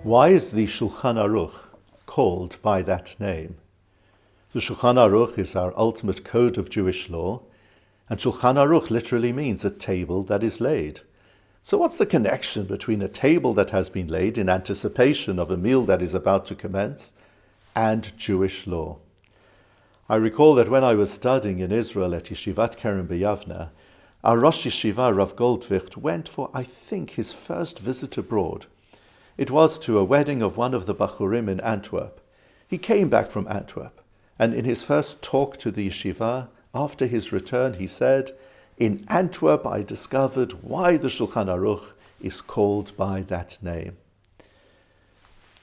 Why is the Shulchan Aruch called by that name? The Shulchan Aruch is our ultimate code of Jewish law, and Shulchan Aruch literally means a table that is laid. So what's the connection between a table that has been laid in anticipation of a meal that is about to commence and Jewish law? I recall that when I was studying in Israel at Yeshivat Keren B'Yavne, our Rosh Yeshiva, Rav Goldvicht, went for, I think, his first visit abroad. It was to a wedding of one of the Bachurim in Antwerp. He came back from Antwerp, and in his first talk to the Yeshiva, after his return, he said, "In Antwerp I discovered why the Shulchan Aruch is called by that name."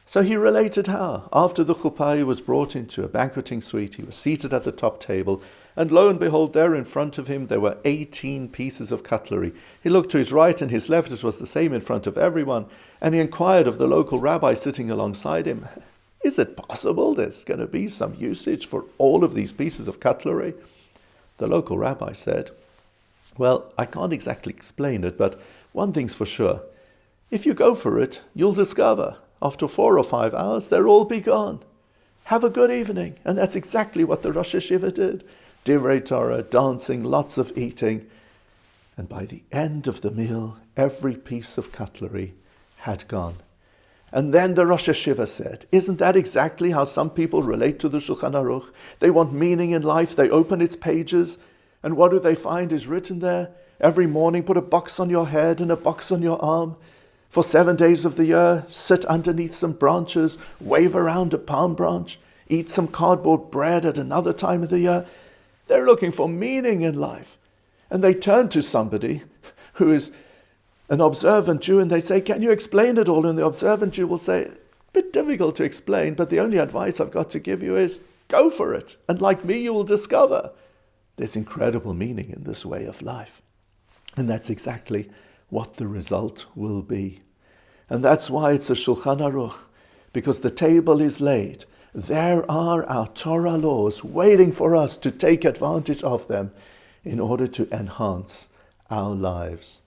So he related how, after the chuppah, he was brought into a banqueting suite, he was seated at the top table, and lo and behold, there in front of him there were 18 pieces of cutlery. He looked to his right and his left, it was the same in front of everyone, and he inquired of the local rabbi sitting alongside him, "Is it possible there's going to be some usage for all of these pieces of cutlery?" The local rabbi said, "Well, I can't exactly explain it, but one thing's for sure. If you go for it, you'll discover, after 4 or 5 hours, they'll all be gone. Have a good evening." And that's exactly what the Rosh Yeshiva did. Divrei Torah, dancing, lots of eating. And by the end of the meal, every piece of cutlery had gone. And then the Rosh Yeshiva said, "Isn't that exactly how some people relate to the Shulchan Aruch? They want meaning in life, they open its pages, and what do they find is written there? Every morning put a box on your head and a box on your arm. For 7 days of the year, sit underneath some branches, wave around a palm branch, eat some cardboard bread at another time of the year." They're looking for meaning in life. And they turn to somebody who is an observant Jew and they say, "Can you explain it all?" And the observant Jew will say, "A bit difficult to explain, but the only advice I've got to give you is go for it. And like me, you will discover there's incredible meaning in this way of life." And that's exactly what the result will be. And that's why it's a Shulchan Aruch, because the table is laid. There are our Torah laws waiting for us to take advantage of them in order to enhance our lives.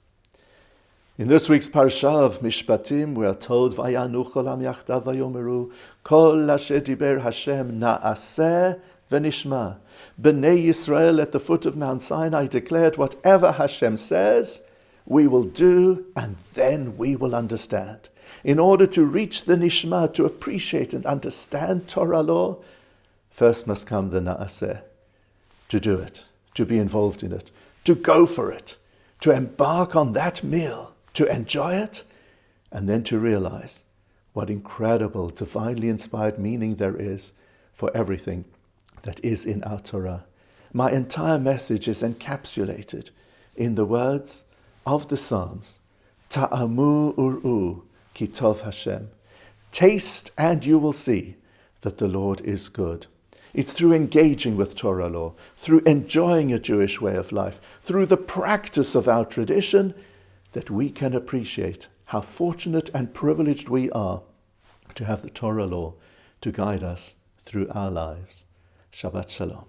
In this week's parsha of Mishpatim, we are told, "Vayanu cholam yachdav vayomeru, kol asher diber Hashem na'aseh v'nishma." Bnei Yisrael at the foot of Mount Sinai declared, whatever Hashem says, we will do, and then we will understand. In order to reach the nishma, to appreciate and understand Torah law, first must come the na'aseh, to do it, to be involved in it, to go for it, to embark on that meal, to enjoy it, and then to realize what incredible, divinely inspired meaning there is for everything that is in our Torah. My entire message is encapsulated in the words of the Psalms, "Ta'amu ur'u ki tov Hashem." Taste and you will see that the Lord is good. It's through engaging with Torah law, through enjoying a Jewish way of life, through the practice of our tradition, that we can appreciate how fortunate and privileged we are to have the Torah law to guide us through our lives. Shabbat Shalom.